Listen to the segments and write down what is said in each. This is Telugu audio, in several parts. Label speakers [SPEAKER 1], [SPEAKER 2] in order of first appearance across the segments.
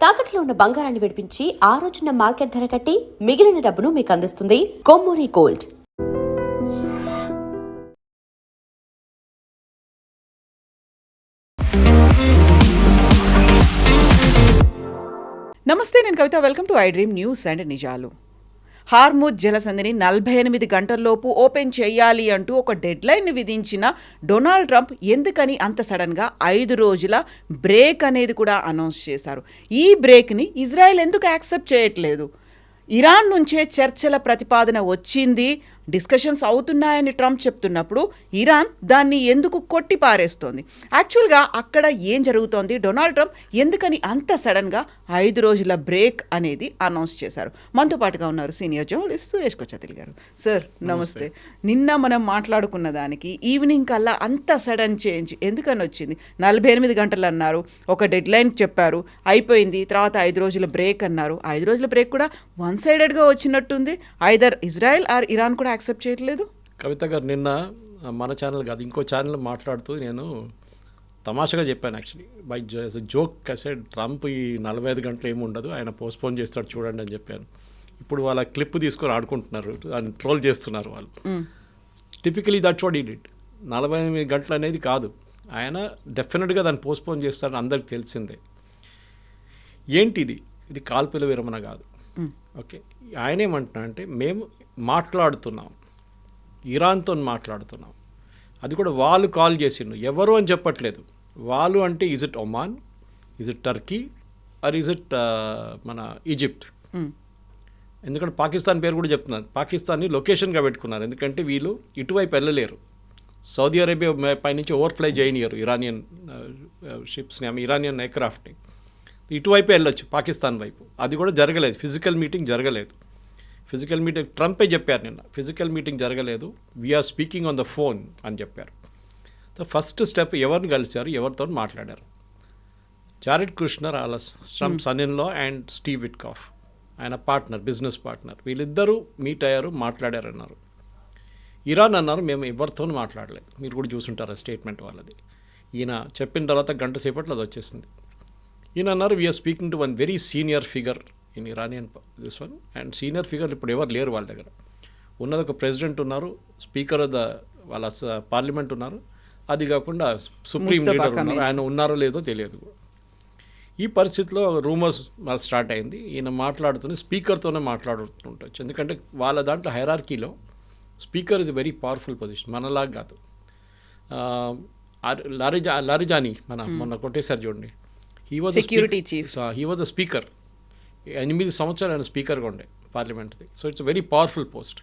[SPEAKER 1] తాకట్లో ఉన్న బంగారాన్ని విడిపించి ఆ రోజున మార్కెట్ ధర కట్టి మిగిలిన డబ్బును మీకు అందిస్తుంది కొమ్మూరి గోల్డ్.
[SPEAKER 2] నమస్తే, నేను Kavitha. Welcome to I dream news and నిజాలు. హార్ముజ్ జలసంధిని 48 గంటల్లోపు ఓపెన్ చేయాలి అంటూ ఒక డెడ్లైన్ విధించిన డొనాల్డ్ ట్రంప్ ఎందుకని అంత సడన్గా 5 రోజుల బ్రేక్ అనేది కూడా అనౌన్స్ చేశారు. ఈ బ్రేక్ని ఇజ్రాయెల్ ఎందుకు యాక్సెప్ట్ చేయట్లేదు? ఇరాన్ నుంచే చర్చల ప్రతిపాదన వచ్చింది, డిస్కషన్స్ అవుతున్నాయని ట్రంప్ చెప్తున్నప్పుడు ఇరాన్ దాన్ని ఎందుకు కొట్టి పారేస్తోంది? యాక్చువల్గా అక్కడ ఏం జరుగుతోంది? డొనాల్డ్ ట్రంప్ ఎందుకని అంత సడన్గా 5 రోజుల బ్రేక్ అనేది అనౌన్స్ చేశారు? మనతో పాటుగా ఉన్నారు సీనియర్ జర్నలిస్ట్ సురేష్ కొచ్చతిల్ గారు. సార్ నమస్తే. నిన్న మనం మాట్లాడుకున్న దానికి ఈవినింగ్ కల్లా అంత సడన్ చేంజ్ ఎందుకని వచ్చింది? 48 గంటలు అన్నారు, ఒక డెడ్ లైన్ చెప్పారు, అయిపోయింది. తర్వాత 5 రోజుల బ్రేక్ అన్నారు. 5 రోజుల బ్రేక్ కూడా వన్ సైడెడ్గా వచ్చినట్టుంది. ఐదర్ ఇజ్రాయెల్ ఆర్ ఇరాన్ కూడా యాక్సెప్ట్ చేయట్లేదు.
[SPEAKER 3] కవిత గారు, నిన్న మన ఛానల్ కాదు ఇంకో ఛానల్ మాట్లాడుతూ నేను తమాషగా చెప్పాను. యాక్చువల్లీ బై జోక్ కసెడ్ ట్రంప్ ఈ 45 గంటలు ఏమి ఉండదు, ఆయన పోస్ట్పోన్ చేస్తాడు చూడండి అని చెప్పాను. ఇప్పుడు వాళ్ళ క్లిప్ తీసుకొని ఆడుకుంటున్నారు, దాన్ని ట్రోల్ చేస్తున్నారు వాళ్ళు. Typically that's what he did. 48 గంటలు అనేది కాదు, ఆయన డెఫినెట్గా దాన్ని పోస్ట్పోన్ చేస్తాడని అందరికి తెలిసిందే. ఏంటిది? ఇది కాల్పుల విరమణ కాదు. ఓకే, ఆయన ఏమంటున్నా అంటే మేము మాట్లాడుతున్నాం, ఇరాన్తో మాట్లాడుతున్నాం. అది కూడా వాళ్ళు కాల్ చేసిండు, ఎవరు అని చెప్పట్లేదు. వాళ్ళు అంటే is it Oman, is it Turkey or is it మన ఈజిప్ట్? ఎందుకంటే పాకిస్తాన్ పేరు కూడా చెప్తున్నారు. పాకిస్తాన్ని లొకేషన్గా పెట్టుకున్నారు, ఎందుకంటే వీళ్ళు ఇటువైపు వెళ్ళలేరు. సౌదీ అరేబియా పైనుంచి ఓవర్ఫ్లై చేయనియరు ఇరానియన్ షిప్స్ని, ఇరానియన్ ఎయిర్క్రాఫ్ట్ని. ఇటువైపు వెళ్ళొచ్చు, పాకిస్తాన్ వైపు. అది కూడా జరగలేదు, ఫిజికల్ మీటింగ్ జరగలేదు. ఫిజికల్ మీటింగ్ ట్రంపే చెప్పారు నిన్న, ఫిజికల్ మీటింగ్ జరగలేదు, we are speaking on the phone అని చెప్పారు. ఫస్ట్ స్టెప్ ఎవరిని కలిశారు, ఎవరితో మాట్లాడారు? జారెడ్ కుష్నర్, వాళ్ళ Trump son in law, and Steve Witkoff ఆయన పార్ట్నర్, బిజినెస్ పార్ట్నర్. వీళ్ళిద్దరూ మీట్ అయ్యారు, మాట్లాడారన్నారు. ఇరాన్ అన్నారు మేము ఎవరితో మాట్లాడలేదు. మీరు కూడా చూసుంటారు స్టేట్మెంట్ వాళ్ళది. ఈయన చెప్పిన తర్వాత గంట సేపట్లో అది వచ్చేసింది. ఈయన అన్నారు we are speaking to one very senior figure in Iranian this one. And senior figure ఇప్పుడు ఎవరు లేరు వాళ్ళ దగ్గర. ఉన్నది ఒక ప్రెసిడెంట్ ఉన్నారు, స్పీకర్ ఆఫ్ ద వాళ్ళ పార్లమెంట్ ఉన్నారు, అది కాకుండా సుప్రీం లీడర్ ఉన్నారు. ఆయన ఉన్నారో లేదో తెలియదు. ఈ పరిస్థితిలో రూమర్స్ స్టార్ట్ అయింది. ఈయన మాట్లాడుతూనే స్పీకర్తోనే మాట్లాడుతుండొచ్చు, ఎందుకంటే వాళ్ళ దాంట్లో హైరార్కీలో speaker is very powerful position, మనలాగా కాదు. లారిజానీ మొన్న కొట్టేశారు చూడండి, he was security chief, he was the speaker. 8 సంవత్సరాలు ఆయన స్పీకర్గా ఉండే పార్లమెంట్ది. So it's very powerful post.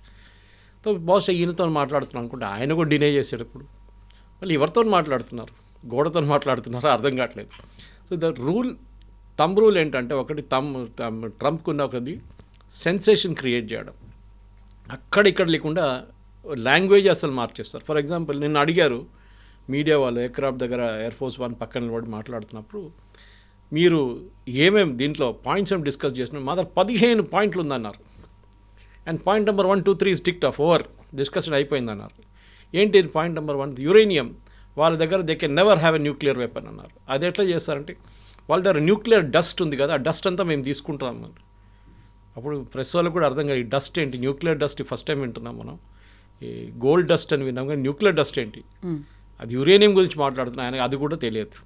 [SPEAKER 3] So బహుశా ఈయనతో మాట్లాడుతున్నాను అనుకుంటే ఆయన కూడా డినే చేశాడు. ఇప్పుడు మళ్ళీ ఎవరితో మాట్లాడుతున్నారు, గోడతో మాట్లాడుతున్నారో అర్థం కావట్లేదు. సో ద థంబ్ రూల్ ఏంటంటే, ఒకటి ట్రంప్కున్న ఒకది సెన్సేషన్ క్రియేట్ చేయడం, అక్కడిక్కడ లేకుండా లాంగ్వేజ్ అసలు మార్చేస్తారు. ఫర్ ఎగ్జాంపుల్ నిన్న అడిగారు మీడియా వాళ్ళు, ఎయిర్క్రాఫ్ట్ దగ్గర ఎయిర్ ఫోర్స్ 1 పక్కన నిలబడి మాట్లాడుతున్నప్పుడు, మీరు ఏమేమి దీంట్లో పాయింట్స్ ఏమి డిస్కస్ చేసినారు? మా దగ్గర 15 పాయింట్లు ఉందన్నారు. And point number 1, 2, 3 ticked off, over, discussion అయిపోయిందన్నారు. ఏంటి పాయింట్ నెంబర్ 1? యురేనియం వాళ్ళ దగ్గర they can never have a nuclear weapon అన్నారు. అది ఎట్లా చేస్తారంటే, వాళ్ళ దగ్గర న్యూక్లియర్ డస్ట్ ఉంది కదా, ఆ డస్ట్ అంతా మేము తీసుకుంటాం అన్నారు. అప్పుడు ప్రెస్ వాళ్ళకు కూడా అర్థం కాదు, ఈ డస్ట్ ఏంటి, న్యూక్లియర్ డస్ట్ ఫస్ట్ టైం వింటున్నాం మనం. ఈ గోల్డ్ డస్ట్ అని విన్నాం, కానీ న్యూక్లియర్ డస్ట్ ఏంటి? అది యురేనియం గురించి మాట్లాడుతున్నాం, ఆయనకు అది కూడా తెలియదు.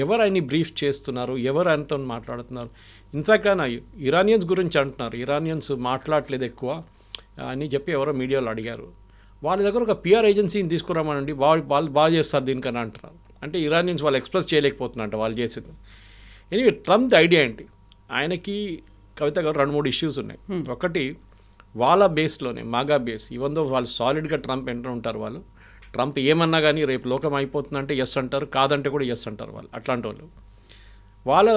[SPEAKER 3] ఎవరు ఆయన్ని బ్రీఫ్ చేస్తున్నారు, ఎవరు ఆయనతో మాట్లాడుతున్నారు? ఇన్ఫ్యాక్ట్ ఆయన ఇరానియన్స్ గురించి అంటున్నారు, ఇరానియన్స్ మాట్లాడలేదు ఎక్కువ అని చెప్పి ఎవరో మీడియాలో అడిగారు. వాళ్ళ దగ్గర ఒక పిఆర్ ఏజెన్సీని తీసుకురామనండి, వాళ్ళు బాగా చేస్తారు దీనికన్నా అంటున్నారు. అంటే ఇరానియన్స్ వాళ్ళు ఎక్స్ప్రెస్ చేయలేకపోతున్నారంట వాళ్ళు చేసింది. ఎనీవే, ట్రంప్ ఐడియా ఏంటి? ఆయనకి కవిత గారు 2-3 ఇష్యూస్ ఉన్నాయి. ఒకటి, వాళ్ళ బేస్లోనే మాగా బేస్, ఈవెన్ దో వాళ్ళు సాలిడ్గా ట్రంప్ ఎంటర్ ఉంటారు, వాళ్ళు ట్రంప్ ఏమన్నా కానీ రేపు లోకం అయిపోతుందంటే ఎస్ అంటారు, కాదంటే కూడా ఎస్ అంటారు వాళ్ళు. అట్లాంటి వాళ్ళు వాళ్ళ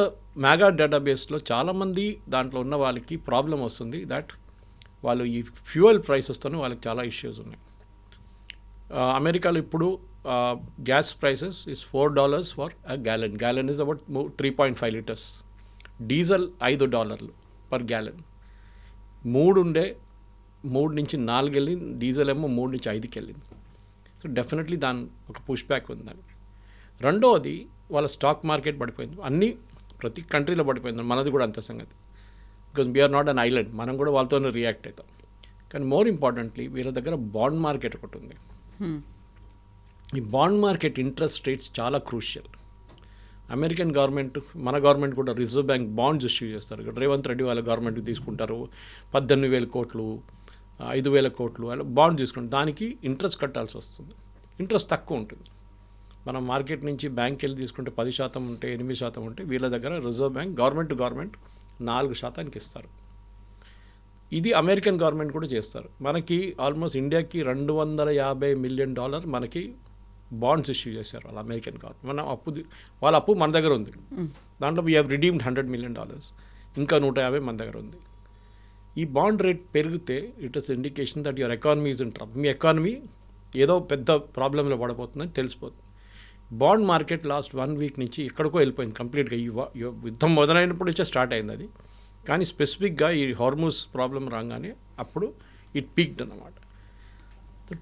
[SPEAKER 3] మ్యాగా డేటాబేస్లో చాలామంది దాంట్లో ఉన్న వాళ్ళకి ప్రాబ్లం వస్తుంది. దట్ వాళ్ళు ఈ ఫ్యూయల్ ప్రైసెస్తోనే వాళ్ళకి చాలా ఇష్యూస్ ఉన్నాయి. అమెరికాలో ఇప్పుడు gas prices is $4 for a gallon. Gallon is about 3.5 litres. Diesel $5 per gallon. 3 నుంచి 4 వెళ్ళింది, డీజిల్ ఏమో 3 నుంచి 5కి వెళ్ళింది. సో డెఫినెట్లీ దాని ఒక పుష్ బ్యాక్ ఉందని. రెండవది, వాళ్ళ స్టాక్ మార్కెట్ పడిపోయింది. అన్నీ ప్రతి కంట్రీలో పడిపోయింది, మనది కూడా అంత సంగతి. Because we are not an island, మనం కూడా వాళ్ళతోనే రియాక్ట్ అవుతాం. కానీ మోర్ ఇంపార్టెంట్లీ వీళ్ళ దగ్గర బాండ్ మార్కెట్ ఒకటి ఉంది. ఈ బాండ్ మార్కెట్ ఇంట్రెస్ట్ రేట్స్ చాలా క్రూషియల్. అమెరికన్ గవర్నమెంట్, మన గవర్నమెంట్ కూడా రిజర్వ్ బ్యాంక్ బాండ్స్ ఇష్యూ చేస్తారు. ఇక్కడ రేవంత్ రెడ్డి వాళ్ళ గవర్నమెంట్కి తీసుకుంటారు 18,000 కోట్లు, 5,000 కోట్లు అలా బాండ్ తీసుకుంటారు. దానికి ఇంట్రెస్ట్ కట్టాల్సి వస్తుంది. ఇంట్రెస్ట్ తక్కువ ఉంటుంది. మనం మార్కెట్ నుంచి బ్యాంక్కి వెళ్ళి తీసుకుంటే 10% ఉంటే, 8% ఉంటే, వీళ్ళ దగ్గర reserve bank government to government 4% ఇస్తారు. ఇది అమెరికన్ గవర్నమెంట్ కూడా చేస్తారు. మనకి ఆల్మోస్ట్ ఇండియాకి $250 మిలియన్ మనకి బాండ్స్ ఇష్యూ చేశారు వాళ్ళ అమెరికన్ గవర్నమెంట్. మన వాళ్ళ అప్పు మన దగ్గర ఉంది. దాంట్లో వీ హ్యావ్ రిడీమ్డ్ $100 మిలియన్, ఇంకా 150 మన దగ్గర ఉంది. ఈ బాండ్ రేట్ పెరిగితే it is indication that your economy is in trouble. Me economy ఏదో పెద్ద ప్రాబ్లంలో పడబోతుందని తెలిసిపోతుంది. బాండ్ మార్కెట్ లాస్ట్ 1 వీక్ నుంచి ఎక్కడికో వెళ్ళిపోయింది కంప్లీట్గా. యుద్ధం మొదలైనప్పుడు నుంచే స్టార్ట్ అయింది అది. కానీ స్పెసిఫిక్గా ఈ హార్మోస్ ప్రాబ్లం రాగానే అప్పుడు ఇట్ పీక్డ్ అన్నమాట.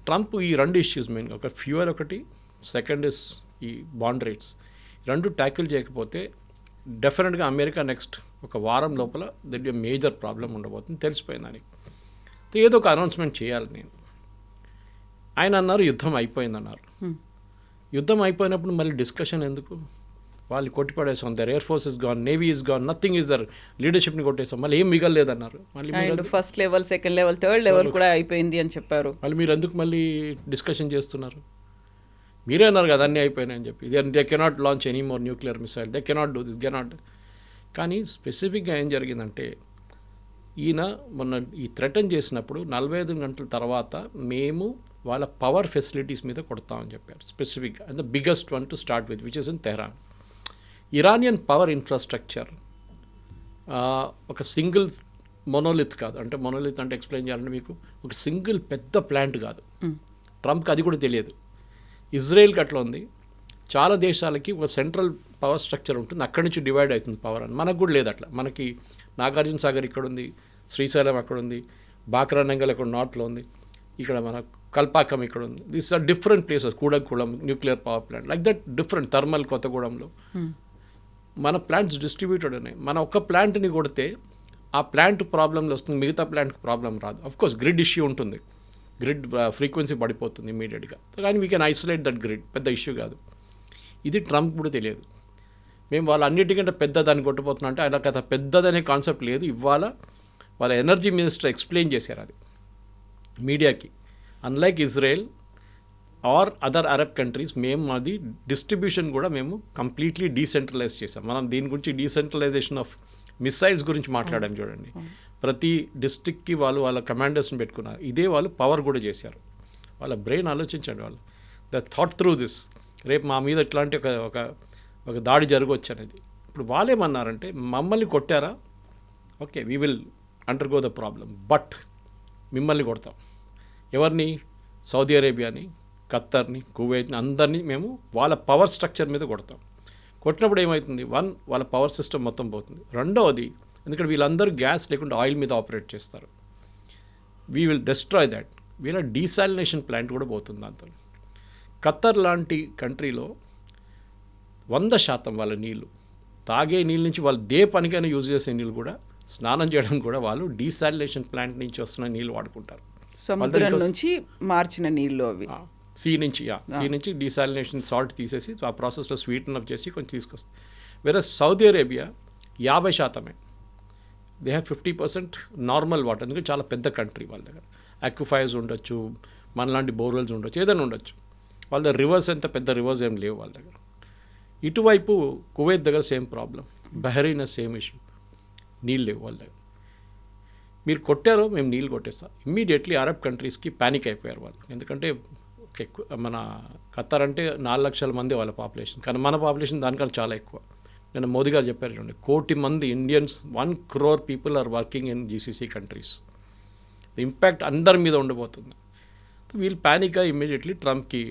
[SPEAKER 3] ట్రంప్ ఈ 2 ఇష్యూస్ మెయిన్గా, ఒక ఫ్యూయల్ ఒకటి, సెకండ్ ఇస్ ఈ బాండ్ రేట్స్, 2 ట్యాకిల్ చేయకపోతే డెఫినెట్గా అమెరికా నెక్స్ట్ ఒక వారం లోపల దట్ మేజర్ ప్రాబ్లం ఉండబోతుంది తెలిసిపోయింది దానికి. ఏదో ఒక అనౌన్స్మెంట్ చేయాలి నేను. ఆయన అన్నారు యుద్ధం అయిపోయిందన్నారు. యుద్ధం అయిపోయినప్పుడు మళ్ళీ డిస్కషన్ ఎందుకు? వాళ్ళు కొట్టిపడేసాం, there air force is gone, navy is gone, nothing is there, లీడర్షిప్ని కొట్టేసాం, మళ్ళీ ఏం మిగలలేదన్నారు. మళ్ళీ
[SPEAKER 2] first level, second level, third level కూడా అయిపోయింది అని చెప్పారు.
[SPEAKER 3] మళ్ళీ మీరు ఎందుకు మళ్ళీ డిస్కషన్ చేస్తున్నారు? మీరే అన్నారు కదా అన్నీ అయిపోయినాయని చెప్పి. They cannot launch any more nuclear missile, they cannot do this, cannot. కానీ స్పెసిఫిక్గా ఏం జరిగిందంటే, ఈయన మొన్న ఈ థ్రెటన్ చేసినప్పుడు 45 గంటల తర్వాత మేము వాళ్ళ పవర్ ఫెసిలిటీస్ మీద కొడతామని చెప్పారు స్పెసిఫిక్గా. And the biggest one to start with which is in Tehran. Iranian power infrastructure ఒక సింగిల్ మొనోలిత్ కాదు. అంటే మొనోలిత్ అంటే ఎక్స్ప్లెయిన్ చేయాలంటే మీకు ఒక సింగిల్ పెద్ద ప్లాంట్ కాదు. ట్రంప్కి అది కూడా తెలియదు. ఇజ్రాయెల్కి అట్లా ఉంది. చాలా దేశాలకి ఒక సెంట్రల్ పవర్ స్ట్రక్చర్ ఉంటుంది, అక్కడి నుంచి డివైడ్ అవుతుంది పవర్ అని. మనకు కూడా లేదు అట్లా. మనకి నాగార్జున సాగర్ ఇక్కడ ఉంది, శ్రీశైలం అక్కడ ఉంది, బాక్రానంగల్ ఇక్కడ నార్త్లో ఉంది, ఇక్కడ మన కల్పాకం ఇక్కడ ఉంది. These are different places. Kudankulam nuclear power plant, like that different. Thermal కొత్తగూడెంలో మన ప్లాంట్స్ డిస్ట్రిబ్యూటెడ్ ఉన్నాయి. మన ఒక్క ప్లాంట్ని కొడితే ఆ ప్లాంట్ ప్రాబ్లంలో వస్తుంది, మిగతా ప్లాంట్కి ప్రాబ్లం రాదు. అఫ్కోర్స్ గ్రిడ్ ఇష్యూ ఉంటుంది, గ్రిడ్ ఫ్రీక్వెన్సీ పడిపోతుంది ఇమీడియట్గా. కానీ we can isolate that grid, పెద్ద ఇష్యూ కాదు. ఇది ట్రంప్ కూడా తెలియదు. మేము వాళ్ళు అన్నిటికంటే పెద్దదాన్ని కొట్టిపోతున్నాం అంటే ఆయన కథ పెద్దదనే కాన్సెప్ట్ లేదు. ఇవాళ వాళ్ళ ఎనర్జీ మినిస్టర్ ఎక్స్ప్లెయిన్ చేశారు అది మీడియాకి. Unlike Israel or other Arab countries, మేము అది డిస్ట్రిబ్యూషన్ కూడా మేము కంప్లీట్లీ డీసెంట్రలైజ్ చేసాం. మనం దీని గురించి డీసెంట్రలైజేషన్ ఆఫ్ మిసైల్స్ గురించి మాట్లాడాం చూడండి. ప్రతి డిస్ట్రిక్ట్కి వాళ్ళు వాళ్ళ కమాండర్స్ని పెట్టుకున్నారు. ఇదే వాళ్ళు పవర్ కూడా చేశారు. వాళ్ళ బ్రెయిన్ ఆలోచించండి. వాళ్ళు ద థాట్ త్రూ దిస్, రేపు మా మీద ఇట్లాంటి ఒక దాడి జరగవచ్చు అనేది. ఇప్పుడు వాళ్ళేమన్నారంటే మమ్మల్ని కొట్టారా, okay we will undergo the problem, but మిమ్మల్ని కొడతాం. ఎవరిని? సౌదీ అరేబియాని, ఖత్తర్ని, కువైట్ని, అందరినీ మేము వాళ్ళ పవర్ స్ట్రక్చర్ మీద కొడతాం. కొట్టినప్పుడు ఏమవుతుంది? 1, వాళ్ళ పవర్ సిస్టమ్ మొత్తం పోతుంది. రెండవది, ఎందుకంటే వీళ్ళందరూ గ్యాస్ లేకుండా ఆయిల్ మీద ఆపరేట్ చేస్తారు. We will destroy that. వీళ్ళ డీసాలినేషన్ ప్లాంట్ కూడా పోతుంది దాంతో. ఖత్తర్ లాంటి కంట్రీలో 100% వాళ్ళ నీళ్ళు, తాగే నీళ్ళ నుంచి వాళ్ళు పనికైనా యూజ్ చేసే నీళ్ళు కూడా, స్నానం చేయడం కూడా వాళ్ళు డీసాలినేషన్ ప్లాంట్ నుంచి వస్తున్న నీళ్ళు వాడుకుంటారు.
[SPEAKER 2] సముద్రం నుంచి మార్చిన నీళ్ళు అవి.
[SPEAKER 3] సీ నుంచి డీసాలినేషన్ సాల్ట్ తీసేసి ఆ ప్రాసెస్లో స్వీటన్ అప్ చేసి కొంచెం తీసుకొస్తుంది. వేరే Saudi Arabia 50%. They have 50% normal water. ఎందుకంటే చాలా పెద్ద కంట్రీ, వాళ్ళ దగ్గర అక్విఫైర్స్ ఉండొచ్చు, మనలాంటి బోర్వెల్స్ ఉండొచ్చు, ఏదైనా ఉండొచ్చు. వాళ్ళ దగ్గర రివర్స్ ఎంత పెద్ద రివర్స్ ఏం లేవు వాళ్ళ దగ్గర. ఇటువైపు కువైత్ దగ్గర same problem, Bahrain same issue, నీళ్ళు లేవు వాళ్ళ దగ్గర. మీరు కొట్టారో మేము నీళ్ళు కొట్టేస్తాం. ఇమ్మీడియట్లీ అరబ్ కంట్రీస్కి ప్యానిక్ అయిపోయారు వాళ్ళు. ఎందుకంటే ఎక్కువ, మన ఖత్తర్ అంటే 4 లక్షల మంది వాళ్ళ పాపులేషన్, కానీ మన పాపులేషన్ దానికన్నా చాలా ఎక్కువ. నేను మోదీ గారు చెప్పారు చూడండి, 1 కోటి మంది Indians, 1 crore people are working in GCC countries. The impact అందరి మీద ఉండబోతుంది. వీళ్ళు ప్యానిక్గా ఇమ్మీడియట్లీ ట్రంప్కి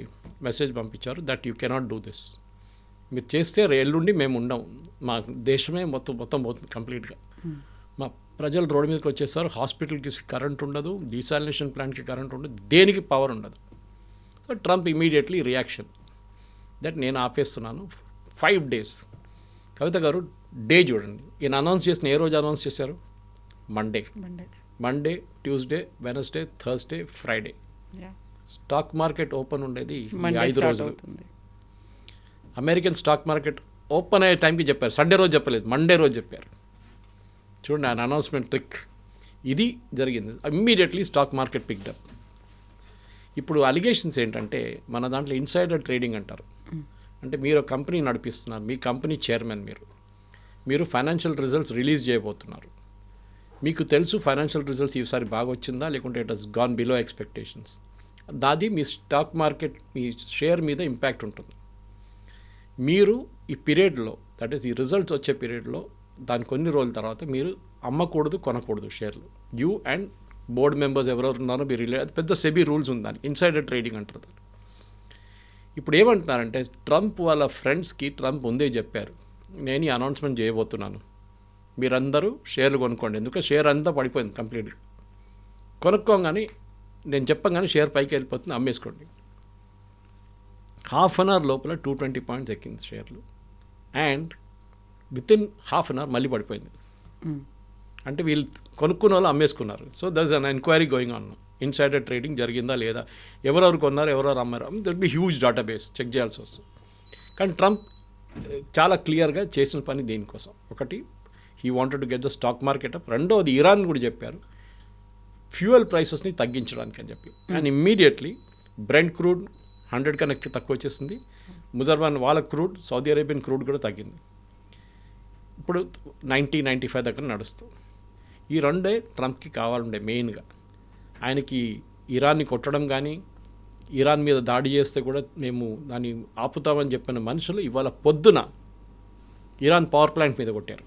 [SPEAKER 3] మెసేజ్ పంపించారు that you cannot do this. మీరు చేస్తే ఎల్లుండి మేము ఉండం, మా దేశమే మొత్తం పోతుంది కంప్లీట్గా. మా ప్రజలు రోడ్డు మీదకి వచ్చేస్తారు, హాస్పిటల్కి కరెంట్ ఉండదు, డీసాలినేషన్ ప్లాంట్కి కరెంట్ ఉండదు, దేనికి పవర్ ఉండదు. So Trump immediately reaction that నేను ఆపేస్తున్నాను 5 days. కవిత గారు, డే చూడండి. ఈయన అనౌన్స్ చేసిన ఏ రోజు అనౌన్స్ చేశారు? Monday, Tuesday, Wednesday, Thursday, Friday. Stock market open ఉండేది ఈ 5 రోజులు. అమెరికన్ స్టాక్ మార్కెట్ ఓపెన్ అయ్యే టైంకి చెప్పారు. సండే రోజు చెప్పలేదు, మండే రోజు చెప్పారు. చూడండి ఆయన అనౌన్స్మెంట్ ట్రిక్. ఇది జరిగింది. Immediately stock market picked up. ఇప్పుడు అలిగేషన్స్ ఏంటంటే మన దాంట్లో ఇన్సైడర్ ట్రేడింగ్ అంటారు. అంటే మీరు ఒక కంపెనీ నడిపిస్తున్నారు, మీ కంపెనీ చైర్మన్ మీరు ఫైనాన్షియల్ రిజల్ట్స్ రిలీజ్ చేయబోతున్నారు. మీకు తెలుసు ఫైనాన్షియల్ రిజల్ట్స్ ఈసారి బాగా వచ్చిందా లేకుంటే it has gone below expectations. దాది మీ స్టాక్ మార్కెట్ మీ షేర్ మీద ఇంపాక్ట్ ఉంటుంది. మీరు ఈ పీరియడ్లో, దట్ ఈస్ ఈ రిజల్ట్స్ వచ్చే పీరియడ్లో దాని కొన్ని రోజుల తర్వాత మీరు అమ్మకూడదు, కొనకూడదు షేర్లు. యూ అండ్ బోర్డు మెంబర్స్ ఎవరెవరు ఉన్నారో మీరు అది పెద్ద సెబీ రూల్స్ ఉంది దానికి. ఇన్సైడర్ ట్రేడింగ్ అంటారు దాన్ని. ఇప్పుడు ఏమంటున్నారంటే ట్రంప్ వాళ్ళ ఫ్రెండ్స్కి ట్రంప్ ముందే చెప్పారు, నేను ఈ అనౌన్స్మెంట్ చేయబోతున్నాను, మీరందరూ షేర్లు కొనుక్కోండి. ఎందుకంటే షేర్ అంతా పడిపోయింది కంప్లీట్గా. కొనుక్కోగానే నేను చెప్పగానే షేర్ పైకి వెళ్ళిపోతుంది, అమ్మేసుకోండి. హాఫ్ అన్ అవర్ లోపల 220 పాయింట్స్ ఎక్కింది షేర్లు. And within half an hour మళ్ళీ పడిపోయింది. అంటే వీళ్ళు కొనుక్కున్న వాళ్ళు అమ్మేసుకున్నారు. So there is an enquiry going on. Insider trading జరిగిందా లేదా, ఎవరెవరు కొన్నారు, ఎవరెవరు అమ్మారు, that be huge database check చేయాల్సి వస్తుంది. కానీ ట్రంప్ చాలా క్లియర్గా చేసిన పని దీనికోసం. ఒకటి, he wanted to get the stock market up. రెండోది, ఇరాన్ కూడా చెప్పారు ఫ్యూయల్ ప్రైసెస్ని తగ్గించడానికి అని చెప్పి. అండ్ ఇమ్మీడియట్లీ బ్రెంట్ క్రూడ్ 100 కన్నా తక్కువ వచ్చేసింది. ముజర్బాన్ వాళ్ళ క్రూడ్, సౌదీ అరేబియన్ క్రూడ్ కూడా తగ్గింది. ఇప్పుడు 90-95 దగ్గర నడుస్తుంది. ఈ రెండే ట్రంప్కి కావాలండే మెయిన్గా. ఆయనకి ఇరాన్ని కొట్టడం కానీ, ఇరాన్ మీద దాడి చేస్తే కూడా మేము దాన్ని ఆపుతామని చెప్పిన మనుషులు ఇవాళ పొద్దున ఇరాన్ పవర్ ప్లాంట్ మీద కొట్టారు.